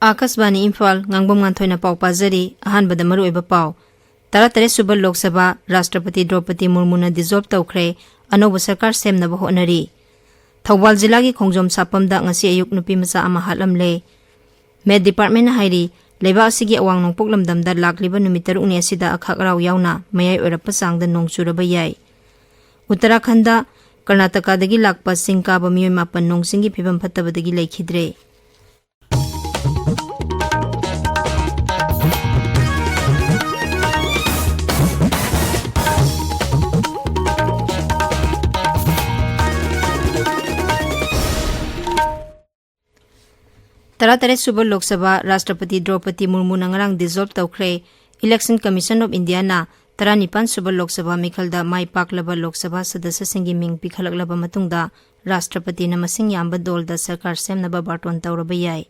Akasbani Imphal Ngangbam Nganthoi pau pazari ahanbada maruoiba pau 13 suba Lok Sabha Rashtrapati Draupadi Murmu na dissolve tawkhre anoba sarkar semnaba honari Thawbal jila gi khongjom sapamda ngasi ayuk nupi macha ama halamle Med Department na hairi leba asigi awang nongpok lamdamda lakliba numit 3 ni asida akhakraw yauna mayai orapa sangda nongchuraba yai Uttarakhanda Karnataka dagi lakpa singkaba miyoy mapan nongsingi phibam phattabadagi laikhidre Tara suba Lok Sabha Rashtrapati Draupadi Murmu na ngarang dissolve tawkhre Election Commission of India na 19 suba Lok Sabha mikhalda mai paklaba Lok Sabha sadasya singi ming pikhalaklaba matungda Rashtrapati na masing yamba dolda sarkar semnaba barton tawraba yai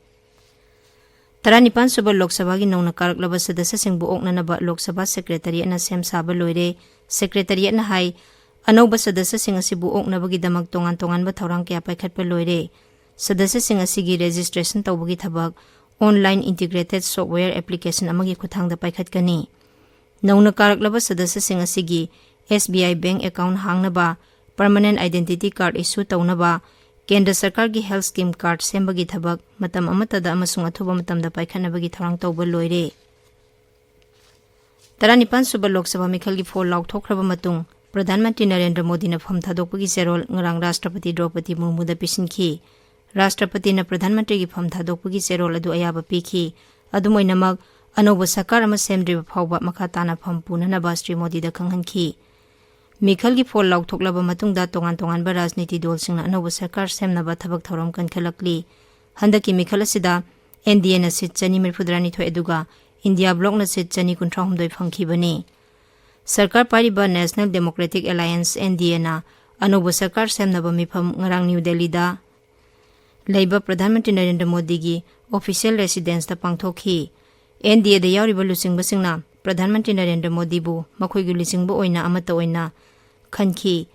19 suba Lok Sabha gi nongna karaklaba sadasya singbu oknanaba Lok Sabha Secretariat na sem saba loire Secretariat na hai anoba sadasya sing asibu oknabagi damak tongan ba thawrang kya paikhatpa loire Sadasya sing asigi registration tawbagi thabak online integrated software application amagi khuthangda paikhatkani Nongna karaklaba sadasya sing asigi SBI bank account hangnaba permanent identity card issue tawnaba Kendra Sarkar gi health scheme card sembagi thabak matam amatada amasung athuba matamda paikhanabagi thawrang tawba loire 19 suba Lok Sabha mikhalgi phol laukthokraba matung Pradhan Mantri Narendra Modi na pham thadokpagi serol ngarang Rashtrapati Draupadi Murmu da pisinki Rashtrapati na Pradhan Mantri gi pham thadokpagi serol adu ayaba pikhi adumoinamak anoba sarkar ama semdriba phawba makhatana pham punanaba Sri Modi da khanghanki Mikhal gi phol lauktoklaba matungda tongan ba rajniti dol singna anoba sarkar semnaba thabak thoram kan khalakli handaki Mikhal asida NDA na sit chani mirfudrani thoi aduga India block na sit chani 19 phangkhibani Sarkar pariba National Democratic Alliance NDA na anoba sarkar semnaba mipham ngarang New Delhi da Laiba Pradhan Mantri Narendra Modi gi official residence da pangthokhi NDA da yauriba lusingba singna Pradhan Mantri Narendra Modi bu makhoi gi lusingba oina amata oina khanki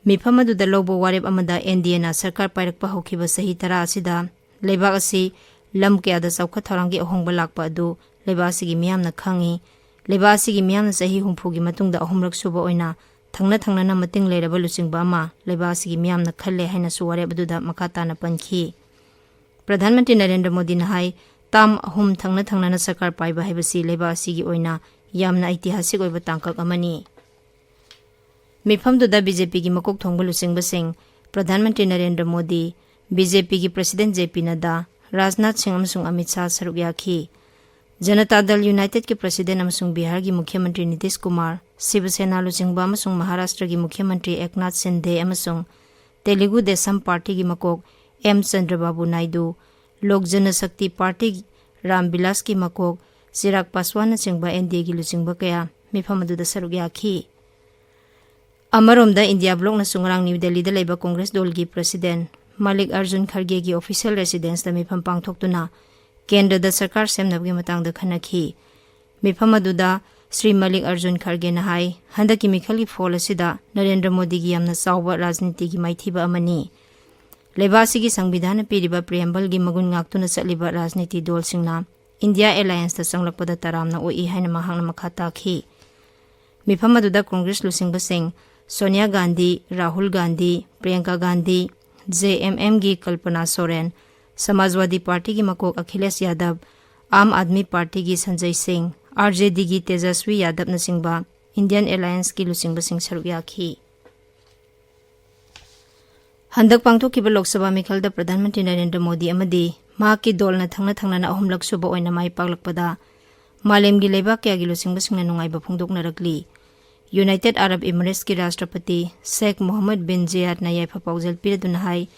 mipham adu da lobo warep amada NDA na sarkar pairakpa hokhiba sahi tara asida laiba asi lam kya da saukha tharangi ahongba lakpa adu laiba asi gi miyamna khangi laiba asi gi miyamna sahi humphu gi matungda ahumrak suba oina thangna na mating leiraba lusingba ama laiba asi gi miyamna khalle haina su warep adu da makata na panki Pradhan Mantri Narendra Modi na hai tam ahum thangna na sarkar paiba haibasi laiba asi gi oina yamna itihasik oiba tangkak amani Mifam da BJP gi makok thongba lusingba sing Pradhan Mantri Narendra Modi BJP gi President JP Nadda Rajnath Singh amasung Amit Shah saruk yakhi Janata Dal United ki President amasung Bihar gi Mukhyamantri Nitish Kumar Shiv Sena lusingba amasung Maharashtra gi Mukhyamantri Eknath Shinde amasung Telugu Desam Party gi makok M Chandrababu Naidu Lok Jana Shakti Party Ram Vilas ki makok Chirag Paswan singba NDA gi lusingba kaya mifam adu da saruk yakhi Amaromda India block na sungrang New Delhi da laiba Congress dol gi President Malik Arjun Kharge gi official residence da mifam pangthoktuna Kendra da sarkar semnabgi matang da khanakhi mifam adu da Sri Malik Arjun Kharge na hai handaki mikhali phol asida Narendra Modi gi yamna chawba rajniti gi maithiba amani laiba sigi sangvidhana piriba preamble gi magun ngaktuna chaliba rajniti dol singna India Alliance da sanglakpada taramna oi haina mahangna makhata khi mifam adu da Congress lusingba sing Sonia Gandhi, Rahul Gandhi, Priyanka Gandhi, JMM gi Kalpana Soren, Samajwadi Party gi makok Akhilesh Yadav, Aam Admi Party gi Sanjay Singh, RJD gi Tejaswi Yadav na singba, Indian Alliance gi lusingba sing saruk yakhi. Handak pangthokhiba Lok Sabha mikhalda Pradhan Mantri Narendra Modi amadi mahakki dol na thangna na ahumlak suba oina mai paklakpada malem gi leibak kya gi lusingba singna nungaiba phongdoknarakli. United Arab Emirates ki Rashtrapati Sheikh Mohammed bin Zayed na yaifa paujal piraduna hai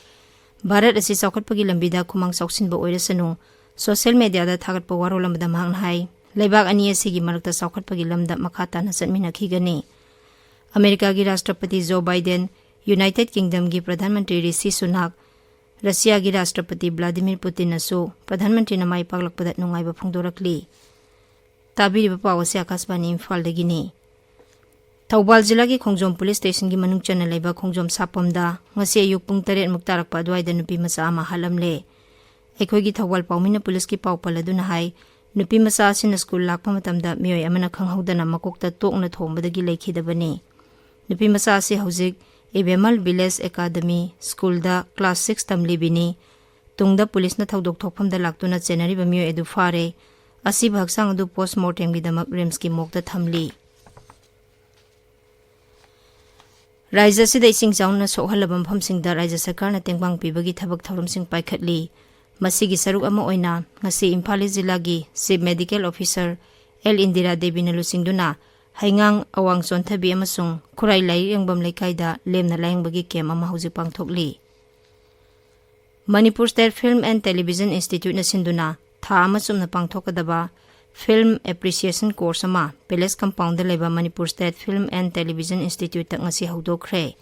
Bharat asi saukhatpagi lambida khumang sauksinba oirasanu social media da thagatpa warolamda mahang hai leibak ani asigi marakta saukhatpagi lamda makhata na chatminakhi gani America gi Rashtrapati Joe Biden United Kingdom gi Pradhan Mantri Rishi Sunak Russia gi Rashtrapati Vladimir Putin nasu Pradhan Mantri na mai paklakpada nungaiba phongdorakli tabiriba pawase Akasbani Imphal dagini Thawbal jila gi Khongjom Police Station gi manung chana laiba Khongjom Sapamda ngasi ayuk pung 3 muktarakpa adwaida nupi macha ama halamle ꯑꯩꯈꯣꯏꯒꯤ ꯊꯧꯕꯥꯜ ꯄꯥꯎꯃꯤꯅ ꯄꯨꯂꯤꯁꯀꯤ ꯄꯥꯎ ꯄꯜꯂꯗꯨꯅ ꯍꯥꯏ ꯅꯨꯄꯤ ꯃꯆꯥ ꯑꯁꯤꯅ school ꯂꯥꯛꯄ ꯃꯇꯝꯗ ꯃꯤꯑꯣꯏ ꯑꯃꯅ ꯈꯪꯍꯧꯗꯅ ꯃꯀꯣꯛꯇ ꯇꯣꯛꯅ ꯊꯣꯝꯕꯗꯒꯤ ꯂꯩꯈꯤꯗꯕꯅꯤ꯫ ꯅꯨꯄꯤ ꯃꯆꯥ ꯑꯁꯤ ꯍꯧꯖꯤꯛ ꯏꯕꯦꯃꯜ ꯚꯤꯂꯦꯖ ꯑꯦꯀꯥꯗꯃꯤ ꯁ꯭ꯀꯨꯜꯗ ꯀ꯭ꯂꯥꯁ 6 ꯇꯝꯂꯤꯕꯤꯅꯤ꯫ ꯇꯨꯡꯗ ꯄꯨꯂꯤꯁꯅ ꯊꯧꯗꯣꯛ ꯊꯣꯛꯐꯝꯗ ꯂꯥꯛꯇꯨꯅ ꯆꯦꯟꯅꯔꯤꯕ ꯃꯤꯑꯣꯏ ꯑꯗꯨ ꯐꯥꯔꯦ꯫ ꯑꯁꯤꯕ ꯍꯛꯆꯥꯡ ꯑꯗꯨ ꯄꯣꯁꯠꯃꯣꯔꯇꯦꯝꯒꯤꯗꯃꯛ ꯔꯤꯝꯁꯀꯤ ꯃꯣꯛꯇ ꯊꯝꯂꯤ꯫ ꯔꯥꯏꯖ꯭ꯌ ꯑꯁꯤꯗ ꯏꯁꯤꯡ ꯆꯥꯎꯅ ꯁꯣꯛꯍꯜꯂꯕ ꯃꯐꯝꯁꯤꯡꯗ ꯔꯥꯏꯖ꯭ꯌ ꯁꯔꯀꯥꯔꯅ ꯇꯦꯡꯕꯥꯡ ꯄꯤꯕꯒꯤ ꯊꯕꯛ ꯊꯧꯔꯝꯁꯤꯡ ꯄꯥꯏꯈꯠꯂꯤ꯫ ꯃꯁꯤꯒꯤ ꯁꯔꯨꯛ ꯑꯃ ꯑꯣꯏꯅ ꯉꯁꯤ ꯏꯝꯐꯥꯜ ꯏꯁ ꯖꯤꯂꯥꯒꯤ chief medical officer L Indira ꯗꯦꯕꯤꯅ ꯂꯨꯆꯤꯡꯗꯨꯅ ꯍꯩꯉꯥꯡ ꯑꯋꯥꯡ ꯆꯣꯟꯊꯕꯤ ꯑꯃꯁꯨꯡ ꯈꯨꯔꯥꯏ ꯂꯥꯏꯔꯤꯛꯌꯦꯡꯕꯝ ꯂꯩꯀꯥꯏꯗ ꯂꯦꯝꯅ ꯂꯥꯌꯦꯡꯕꯒꯤ ꯀꯦꯝꯞ ꯑꯃ ꯍꯧꯖꯤꯛ ꯄꯥꯡꯊꯣꯛꯂꯤ꯫ Manipur state film and television ꯏꯟꯁꯇꯤꯇ꯭ꯌꯨꯠꯅ ꯁꯤꯟꯗꯨꯅ ꯊꯥ ꯑꯃ ꯆꯨꯞꯅ ꯄꯥꯡꯊꯣꯛꯀꯗꯕ ꯐꯤꯜꯝ ꯑꯦꯄ꯭ꯔꯤꯁꯤꯌꯦꯁꯟ ꯀꯣꯔꯁ ꯑꯃ ꯄꯦꯂꯦꯁ ꯀꯝꯄꯥꯎꯟꯗ ꯂꯩꯕ Manipur state film and television ꯏꯟꯁꯇꯤꯇ꯭ꯌꯨꯠꯇ ꯉꯁꯤ ꯍꯧꯗꯣꯛꯈ꯭ꯔꯦ꯫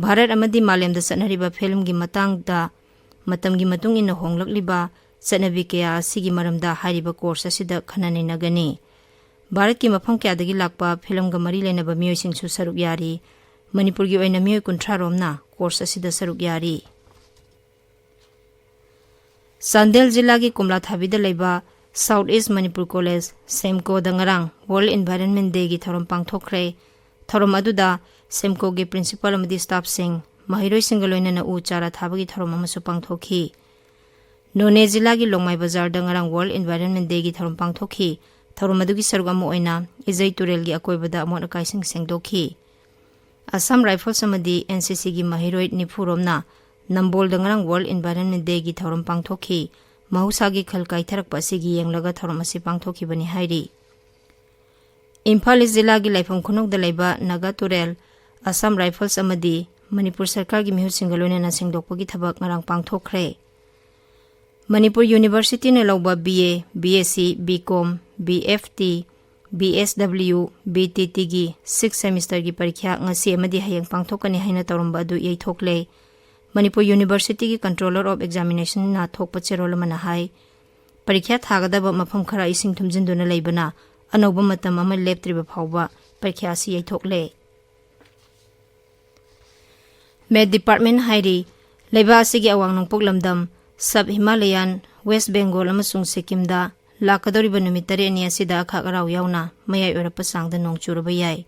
ꯚꯥꯔꯠ ꯑꯃꯗꯤ ꯃꯥꯂꯦꯝꯗ ꯆꯠꯅꯔꯤꯕ ꯐꯤꯜꯝꯒꯤ ꯃꯇꯥꯡꯗ ꯃꯇꯝꯒꯤ ꯃꯇꯨꯡ ꯏꯟꯅ ꯍꯣꯡꯂꯛꯂꯤꯕ ꯆꯠꯅꯕꯤ ꯀꯌꯥ ꯑꯁꯤꯒꯤ ꯃꯔꯝꯗ ꯍꯥꯏꯔꯤꯕ ꯀꯣꯔꯁ ꯑꯁꯤꯗ ꯈꯟꯅ ꯅꯩꯅꯒꯅꯤ꯫ ꯚꯥꯔꯠꯀꯤ ꯃꯐꯝ ꯀꯌꯥꯗꯒꯤ ꯂꯥꯛꯄ ꯐꯤꯜꯝꯒ ꯃꯔꯤ ꯂꯩꯅꯕ ꯃꯤꯑꯣꯏꯁꯤꯡꯁꯨ ꯁꯔꯨꯛ ꯌꯥꯔꯤ꯫ ꯃꯅꯤꯄꯨꯔꯒꯤ ꯑꯣꯏꯅ ꯃꯤꯑꯣꯏ 30 ꯔꯣꯝꯅ ꯀꯣꯔꯁ ꯑꯁꯤꯗ ꯁꯔꯨꯛ ꯌꯥꯔꯤ꯫ ꯆꯥꯟꯗꯦꯜ ꯖꯤꯂꯥꯒꯤ ꯀꯣꯝꯂꯥꯊꯥꯕꯤꯗ ꯂꯩꯕ ꯁꯥꯎꯠ ꯏꯁ ꯃꯅꯤꯄꯨꯔ ꯀꯣꯂꯦꯖ ꯁꯦꯝꯀꯣꯗ ꯉꯔꯥꯡ ꯋꯥꯔꯜ ꯏꯟꯚꯥꯏꯔꯟꯃꯦꯟ ꯗꯦꯒꯤ ꯊꯧꯔꯝ ꯄꯥꯡꯊꯣꯛꯈ꯭ꯔꯦ꯫ ꯊꯧꯔꯝ ꯑꯗꯨꯗ ꯁꯦꯝꯀꯣꯒꯤ ꯄ꯭ꯔꯤꯟꯁꯤꯄꯥꯜ ꯑꯃꯗꯤ ꯁ꯭ꯇꯥꯐꯁꯤꯡ ꯃꯍꯩꯔꯣꯏꯁꯤꯡꯒ ꯂꯣꯏꯅꯅ ꯎ ꯆꯥꯔꯥ ꯊꯥꯕꯒꯤ ꯊꯧꯔꯝ ꯑꯃꯁꯨ ꯄꯥꯡꯊꯣꯛꯈꯤ꯫ ꯅꯣꯅꯦ ꯖꯤꯂꯥꯒꯤ ꯂꯣꯡꯃꯥꯏ ꯕꯖꯥꯔꯗ ꯉꯔꯥꯡ ꯋꯥꯔꯜ ꯏꯟꯚꯥꯏꯔꯟꯃꯦꯟ ꯗꯦꯒꯤ ꯊꯧꯔꯝ ꯄꯥꯡꯊꯣꯛꯈꯤ꯫ ꯊꯧꯔꯝ ꯑꯗꯨꯒꯤ ꯁꯔꯨꯛ ꯑꯃ ꯑꯣꯏꯅ ꯏꯖꯩ ꯇꯨꯔꯦꯜꯒꯤ ꯑꯀꯣꯏꯕꯗ ꯑꯃꯣꯠ ꯑꯀꯥꯏꯁꯤꯡ ꯁꯦꯡꯗꯣꯛꯈꯤ꯫ ꯑꯁꯥꯝ ꯔꯥꯏꯐꯜꯁ ꯑꯃꯗꯤ NCCꯒꯤ ꯃꯍꯩꯔꯣꯏ 90 ꯔꯣꯝꯅ ꯅꯝꯕꯣꯜꯗ ꯉꯔꯥꯡ ꯋꯥꯔꯜ ꯏꯟꯚꯥꯏꯔꯟꯃꯦꯟ ꯗꯦꯒꯤ ꯊꯧꯔꯝ ꯄꯥꯡꯊꯣꯛꯈꯤ꯫ ꯃꯍꯧꯁꯥꯒꯤ ꯈꯜ ꯀꯥꯏꯊꯔꯛꯄ ꯑꯁꯤꯒꯤ ꯌꯦꯡꯂꯒ ꯊꯧꯔꯝ ꯑꯁꯤ ꯄꯥꯡꯊꯣꯛꯈꯤꯕꯅꯤ ꯍꯥꯏꯔꯤ꯫ ꯏꯝꯐꯥꯜ ꯏꯁ ꯖꯤꯂꯥꯒꯤ ꯂꯥꯏꯐꯝ ꯈꯨꯅꯧꯗ ꯂꯩꯕ ꯅꯥꯒꯥ ꯇꯨꯔꯦꯜ ꯑꯁꯥꯝ ꯔꯥꯏꯐꯜꯁ ꯑꯃꯗꯤ ꯃꯅꯤꯄꯨꯔ ꯁꯔꯀꯥꯔꯒꯤ ꯃꯤꯍꯨꯠꯁꯤꯡꯒ ꯂꯣꯏꯅꯅ ꯁꯦꯡꯗꯣꯛꯄꯒꯤ ꯊꯕꯛ ꯉꯔꯥꯡ ꯄꯥꯡꯊꯣꯛꯈ꯭ꯔꯦ꯫ ꯃꯅꯤꯄꯨꯔ ꯌꯨꯅꯤꯚꯔꯁꯤꯇꯤꯅ ꯂꯧꯕ BA, BSc, BCom, BFT, BSW, BTTꯒꯤ 6th ꯁꯦꯃꯤꯁꯇꯔꯒꯤ ꯄꯔꯤꯈ꯭ꯌꯥ ꯉꯁꯤ ꯑꯃꯗꯤ ꯍꯌꯦꯡ ꯄꯥꯡꯊꯣꯛꯀꯅꯤ ꯍꯥꯏꯅ ꯇꯧꯔꯝꯕ ꯑꯗꯨ ꯌꯩꯊꯣꯛꯂꯦ꯫ ꯃꯅꯤꯄꯨꯔ ꯌꯨꯅꯤꯚꯔꯁꯤꯇꯤꯒꯤ ꯀꯟꯇ꯭ꯔꯣꯂꯔ ꯑꯣꯐ ꯑꯦꯛꯖꯥꯃꯤꯅꯦꯁꯟꯅ ꯊꯣꯛꯄ ꯆꯦꯔꯣꯜ ꯑꯃꯅ ꯍꯥꯏ ꯄꯔꯤꯈ꯭ꯌꯥ ꯊꯥꯒꯗꯕ ꯃꯐꯝ ꯈꯔ ꯏꯁꯤꯡ ꯊꯨꯝꯖꯤꯟꯗꯨꯅ ꯂꯩꯕꯅ ꯑꯅꯧꯕ ꯃꯇꯝ ꯑꯃ ꯂꯦꯞꯇ꯭ꯔꯤꯕ ꯐꯥꯎꯕ ꯄꯔꯤꯈ꯭ꯌꯥ ꯑꯁꯤ ꯌꯩꯊꯣꯛꯂꯦ꯫ ꯃꯦꯠ ꯗꯤꯄꯥꯔꯠꯃꯦꯟꯠ ꯍꯥꯏꯔꯤ ꯂꯩꯕꯥꯛ ꯑꯁꯤꯒꯤ ꯑꯋꯥꯡ ꯅꯣꯡꯄꯣꯛ ꯂꯝꯗꯝ, ꯁꯕ ꯍꯤꯃꯥꯂꯌꯥꯟ, ꯋꯦꯁ ꯕꯦꯡꯒꯣꯜ ꯑꯃꯁꯨꯡ ꯁꯤꯛꯀꯤꯝꯗ ꯂꯥꯛꯀꯗꯧꯔꯤꯕ ꯅꯨꯃꯤꯠ 9ꯅꯤ ꯑꯁꯤꯗ ꯑꯈꯥꯛ ꯑꯔꯥꯎ ꯌꯥꯎꯅ ꯃꯌꯥꯏ ꯑꯣꯏꯔꯞꯄ ꯆꯥꯡꯗ ꯅꯣꯡ ꯆꯨꯔꯕ ꯌꯥꯏ꯫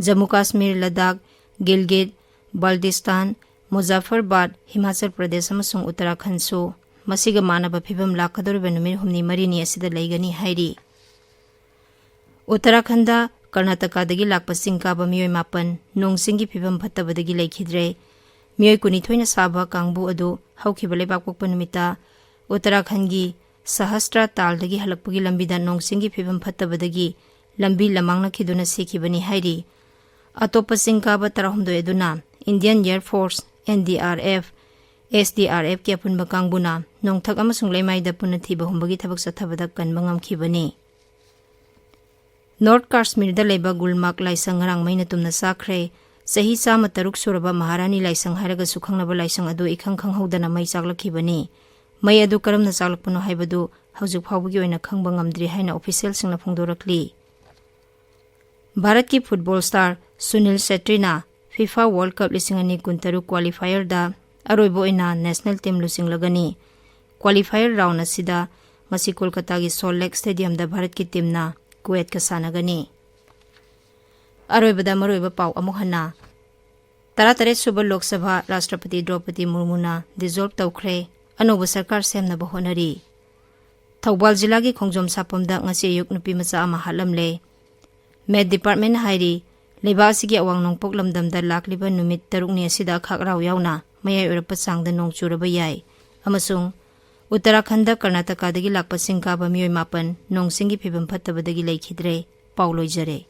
ꯖꯝꯃꯨ ꯀꯥꯁꯃꯤꯔ, ꯂꯗꯥꯈ, ꯒꯤꯜꯒꯤꯠ, ꯕꯜꯇꯤꯁꯇꯥꯟ, ꯃꯨꯖꯥꯐꯔꯕꯥꯗ, ꯍꯤꯃꯥꯆꯜ ꯄ꯭ꯔꯗꯦꯁ ꯑꯃꯁꯨꯡ ꯎꯠꯇꯔꯥꯈꯟꯗꯁꯨ ꯃꯁꯤꯒ ꯃꯥꯟꯅꯕ ꯐꯤꯚꯝ ꯂꯥꯛꯀꯗꯧꯔꯤꯕ ꯅꯨꯃꯤꯠ 8-4ꯅꯤ ꯑꯁꯤꯗ ꯂꯩꯒꯅꯤ ꯍꯥꯏꯔꯤ꯫ ꯎꯠꯇꯔꯥꯈꯟꯗ, ꯀꯔꯅꯥꯇꯀꯥꯗꯒꯤ ꯂꯥꯛꯄ ꯆꯤꯡ ꯀꯥꯕ ꯃꯤꯑꯣꯏ 9 ꯅꯣꯡ ꯆꯤꯡꯒꯤ ꯐꯤꯚꯝ ꯐꯠꯇꯕꯗꯒꯤ ꯂꯩꯈꯤꯗ꯭ꯔꯦ꯫ ꯃꯤꯑꯣꯏ 22ꯅ ꯁꯥꯕ ꯀꯥꯡꯕꯨ ꯑꯗꯨ ꯍꯧꯈꯤꯕ ꯂꯩꯕꯥꯛꯄꯣꯛꯄ ꯅꯨꯃꯤꯠꯇ ꯎꯠꯇꯔꯥꯈꯟꯗꯒꯤ ꯁꯍꯁꯇ꯭ꯔꯥ ꯇꯥꯜꯗꯒꯤ ꯍꯜꯂꯛꯄꯒꯤ ꯂꯝꯕꯤꯗ ꯅꯣꯡ ꯆꯤꯡꯒꯤ ꯐꯤꯚꯝ ꯐꯠꯇꯕꯗꯒꯤ ꯂꯝꯕꯤ ꯂꯝꯃꯥꯡꯅꯈꯤꯗꯨꯅ ꯁꯤꯈꯤꯕꯅꯤ ꯍꯥꯏꯔꯤ꯫ ꯑꯇꯣꯞꯄ ꯆꯤꯡ ꯀꯥꯕ 12 ꯑꯗꯨꯅ ꯏꯟꯗꯤꯌꯟ ꯑꯦꯌꯔ ꯐꯣꯔꯁ, NDRF, SDRFꯀꯤ ꯑꯄꯨꯟꯕ ꯀꯥꯡꯕꯨꯅ ꯅꯣꯡꯊꯛ ꯑꯃꯁꯨꯡ ꯂꯩꯃꯥꯏꯗ ꯄꯨꯟꯅ ꯊꯤꯕ ꯍꯨꯝꯕꯒꯤ ꯊꯕꯛ ꯆꯠꯊꯕꯗ ꯀꯟꯕ ꯉꯝꯈꯤꯕꯅꯤ꯫ ꯅꯣꯔꯠ ꯀꯥꯁꯃꯤꯔꯗ ꯂꯩꯕ ꯒꯨꯜꯃꯥꯔꯒ ꯂꯥꯏꯁꯪ ꯉꯔꯥꯡ ꯃꯩꯅ ꯇꯨꯝꯅ ꯆꯥꯛꯈ꯭ꯔꯦ꯫ ꯆꯍꯤ 103 ꯁꯨꯔꯕ ꯃꯍꯥꯔꯥꯅꯤ ꯂꯥꯏꯁꯪ ꯍꯥꯏꯔꯒꯁꯨ ꯈꯪꯅꯕ ꯂꯥꯏꯁꯪ ꯑꯗꯨ ꯏꯈꯪ ꯈꯪꯍꯧꯗꯅ ꯃꯩ ꯆꯥꯛꯂꯛꯈꯤꯕꯅꯤ꯫ ꯃꯩ ꯑꯗꯨ ꯀꯔꯝꯅ ꯆꯥꯛꯂꯛꯄꯅꯣ ꯍꯥꯏꯕꯗꯨ ꯍꯧꯖꯤꯛ ꯐꯥꯎꯕꯒꯤ ꯑꯣꯏꯅ ꯈꯪꯕ ꯉꯝꯗ꯭ꯔꯤ ꯍꯥꯏꯅ ꯑꯣꯐꯤꯁꯤꯌꯦꯜꯁꯤꯡꯅ ꯐꯣꯡꯗꯣꯔꯛꯂꯤ꯫ ꯚꯥꯔꯠꯀꯤ ꯐꯨꯠꯕꯣꯜ ꯁ꯭ꯇꯥꯔ ꯁꯨꯅꯤꯜ ꯁꯦꯇ꯭ꯔꯤꯅ FIFA ꯋꯥꯔꯜꯗ ꯀꯞ 2026 ꯀ꯭ꯋꯥꯂꯤꯐꯥꯏꯌꯔꯗ ꯑꯔꯣꯏꯕ ꯑꯣꯏꯅ ꯅꯦꯁꯅꯦꯜ ꯇꯤꯝ ꯂꯨꯆꯤꯡꯂꯒꯅꯤ꯫ ꯀ꯭ꯋꯥꯂꯤꯐꯥꯏꯌꯔ ꯔꯥꯎꯟꯗ ꯑꯁꯤꯗ ꯉꯁꯤ ꯀꯣꯜꯀꯇꯥꯒꯤ ꯁꯣꯜꯠ ꯂꯦꯛ ꯁ꯭ꯇꯦꯗꯤꯌꯝꯗ ꯚꯥꯔꯠꯀꯤ ꯇꯤꯝꯅ ꯀꯨꯋꯦꯠꯀ ꯁꯥꯟꯅꯒꯅꯤ꯫ ꯑꯔꯣꯏꯕꯗ ꯃꯔꯨꯑꯣꯏꯕ ꯄꯥꯎ ꯑꯃꯨꯛ ꯍꯟꯅ 38 ꯁꯨꯕ ꯂꯣꯛ ꯁꯚꯥ ꯔꯥꯁꯇ꯭ꯔꯄꯇꯤ ꯗ꯭ꯔꯧꯄꯗꯤ ꯃꯨꯔꯃꯨꯅ ꯗꯤꯖꯣꯜꯕ ꯇꯧꯈ꯭ꯔꯦ꯫ ꯑꯅꯧꯕ ꯁꯔꯀꯥꯔ ꯁꯦꯝꯅꯕ ꯍꯣꯠꯅꯔꯤ꯫ ꯊꯧꯕꯥꯜ ꯖꯤꯂꯥꯒꯤ ꯈꯣꯡꯖꯣꯝ ꯁꯥꯄꯝꯗ ꯉꯁꯤ ꯑꯌꯨꯛ ꯅꯨꯄꯤ ꯃꯆꯥ ꯑꯃ ꯍꯥꯠꯂꯝꯂꯦ꯫ ꯃꯦꯠ ꯗꯤꯄꯥꯔꯠꯃꯦꯟꯠ ꯍꯥꯏꯔꯤ ꯂꯩꯕꯥꯛ ꯑꯁꯤꯒꯤ ꯑꯋꯥꯡ ꯅꯣꯡꯄꯣꯛ ꯂꯝꯗꯝꯗ ꯂꯥꯛꯂꯤꯕ ꯅꯨꯃꯤꯠ 5ꯅꯤ ꯑꯁꯤꯗ ꯑꯈꯥꯛ ꯑꯔꯥꯎ ꯌꯥꯎꯅ ꯃꯌꯥꯏ ꯑꯣꯏꯔꯞꯄ ꯆꯥꯡꯗ ꯅꯣꯡ ꯆꯨꯔꯕ ꯌꯥꯏ ꯑꯃꯁꯨꯡ ꯎꯠꯇꯔꯥꯈꯟꯗ, ꯀꯔꯅꯥꯇꯀꯥꯗꯒꯤ ꯂꯥꯛꯄ ꯆꯤꯡ ꯀꯥꯕ ꯃꯤꯑꯣꯏ 9 ꯅꯣꯡ ꯆꯤꯡꯒꯤ ꯐꯤꯚꯝ ꯐꯠꯇꯕꯗꯒꯤ ꯂꯩꯈꯤꯗ꯭ꯔꯦ꯫ ꯄꯥꯎ ꯂꯣꯏꯖꯔꯦ꯫